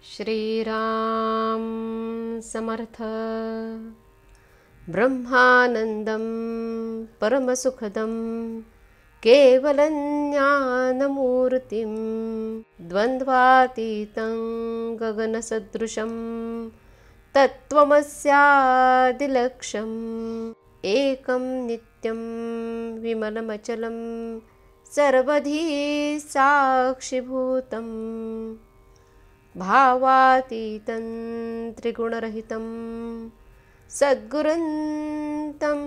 श्रीराम समर्थ. ब्रह्मानंदं परमसुखदं केवलं ज्ञानमूर्तिं द्वन्द्वातीतं गगनसदृशं तत्त्वमस्यादिलक्ष्यम् एकं नित्यं विमलमचलं सर्वधी साक्षिभूतं भावातीतं त्रिगुणरहितं सद्गुरुं तं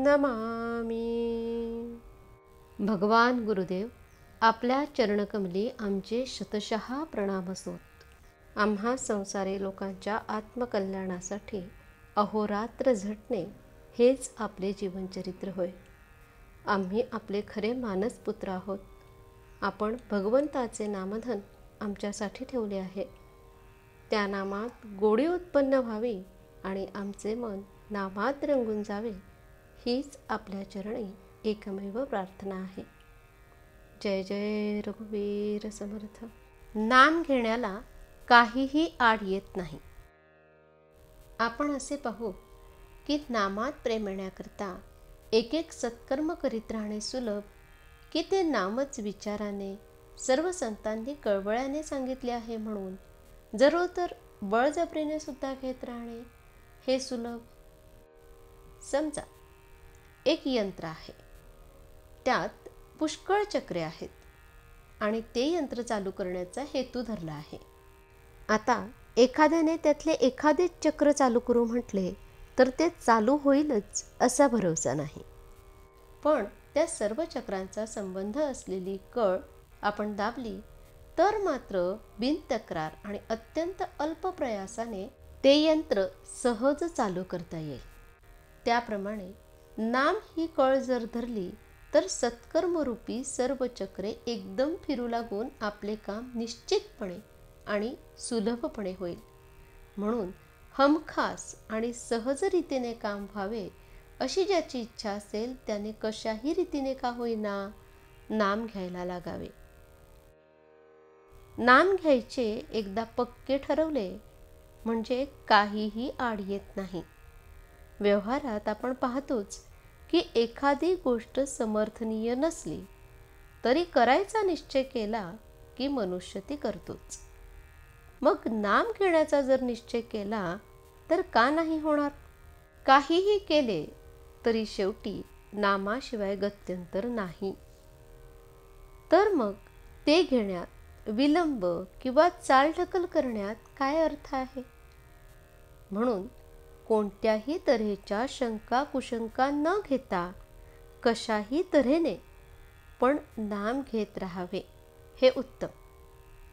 नमामि. भगवान गुरुदेव आपल्या चरणकमली आमचे शतशः प्रणाम असोत. आम्हा संसारी लोकांच्या आत्मकल्याणासाठी अहोरात्र झटणे हेच आपले जीवनचरित्र होय. आम्ही आपले खरे मानसपुत्र आहोत. आपण भगवंताचे नामधन आमच्यासाठी ठेवले आहे. त्या नामात गोडी उत्पन्न व्हावी आणि आमचे मन नामात रंगून जावे, हीच आपल्या चरणी एकमेव प्रार्थना आहे. जय जय रघुवीर समर्थ. नाम घेण्याला काहीही आड येत नाही. आपण असे पाहू की नामात प्रेम येण्याकरता एक एक सत्कर्म करीत राहणे सुलभ, की ते नामच विचाराने सर्व संतांनी कळवळ्याने सांगितले आहे म्हणून जरो तर बळजबरीने सुद्धा घेत राहणे हे सुलभ. समजा एक यंत्र आहे, त्यात पुष्कळ चक्रे आहेत आणि ते यंत्र चालू करण्याचा हेतू धरला आहे. आता एखाद्याने त्यातले एखादे चक्र चालू करू म्हटले तर ते चालू होईलच असा भरोसा नाही. पण त्या सर्व चक्रांचा संबंध असलेली कळ आपण दाबली तर मात्र बिनतक्रार आणि अत्यंत अल्प प्रयासाने ते यंत्र सहज चालू करता येईल. त्याप्रमाणे नाम ही कळ जर धरली तर सत्कर्मरूपी सर्व चक्रे एकदम फिरू लागून आपले काम निश्चितपणे आणि सुलभपणे होईल. म्हणून हमखास आणि सहज रीतीने काम व्हावे अशी ज्याची इच्छा असेल त्याने कशाही रीतीने का होईना नाम घ्यायला लागावे. नाम घ्यायचे एकदा पक्के ठरवले म्हणजे काहीही आड येत नाही. व्यवहारात आपण पाहतोच की एखादी गोष्ट समर्थनीय नसली तरी करायचा निश्चय केला की मनुष्य ती करतोच. मग नाम घेण्याचा जर निश्चय केला तर का नाही होणार? काहीही केले तरी शेवटी नामाशिवाय गत्यंतर नाही. तर मग ते घेण्यात विलंब किंवा चालढकल करण्यात काय अर्थ आहे? म्हणून कोणत्याही तऱ्हेच्या शंका कुशंका न घेता कशाही तऱ्हेने पण नाम घेत राहावे हे उत्तम.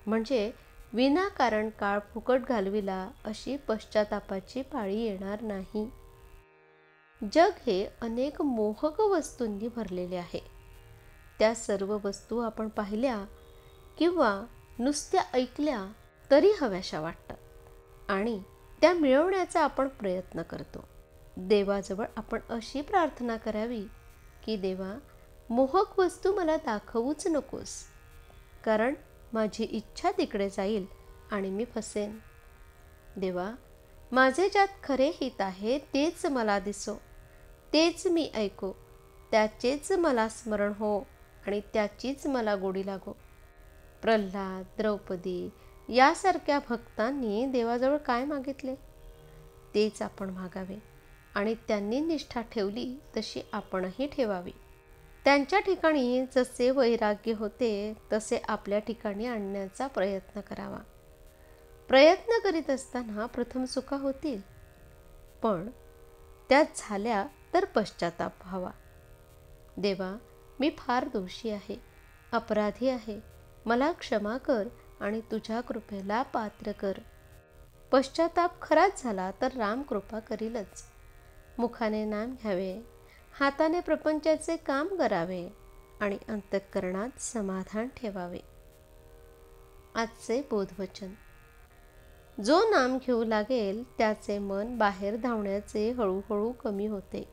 म्हणजे विनाकारण काळ फुकट घालविला अशी पश्चातापाची पाळी येणार नाही. जग हे अनेक मोहक वस्तूंनी भरलेले आहे. त्या सर्व वस्तू आपण पाहिल्या किंवा नुसत्या ऐकल्या तरी हव्याशा वाटतात आणि त्या मिळवण्याचा आपण प्रयत्न करतो. देवाजवळ आपण अशी प्रार्थना करावी की देवा, मोहक वस्तू मला दाखवूच नकोस, कारण माझी इच्छा तिकडे जाईल आणि मी फसेन. देवा, माझे ज्यात खरे हित आहे तेच मला दिसो, तेच मी ऐको, त्याचेच मला स्मरण हो आणि त्याचीच मला गोडी लागो. प्रल्हाद, द्रौपदी यासारख्या भक्तांनी देवाजवळ काय मागितले तेच आपण मागावे आणि त्यांनी निष्ठा ठेवली तशी आपणही ठेवावी. त्यांच्या ठिकाणी जसे वैराग्य होते तसे आपल्या ठिकाणी आणण्याचा प्रयत्न करावा. प्रयत्न करीत असताना प्रथम चुका होतील, पण त्या झाल्या तर पश्चाताप व्हावा. देवा, मी फार दोषी आहे, अपराधी आहे, मला क्षमा कर आणि तुझ्या कृपेला पात्र कर. पश्चाताप खराच झाला तर राम कृपा करीलच. मुखाने नाम घ्यावे, हाताने प्रपंचाचे काम करावे आणि अंतःकरणात समाधान ठेवावे. आजचे बोधवचन. जो नाम घेऊ लागेल त्याचे मन बाहेर धावण्याचे हळूहळू कमी होते.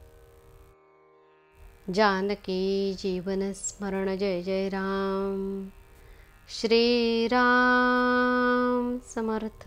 जानकी जीवन स्मरण. जय जय राम. श्रीराम समर्थ.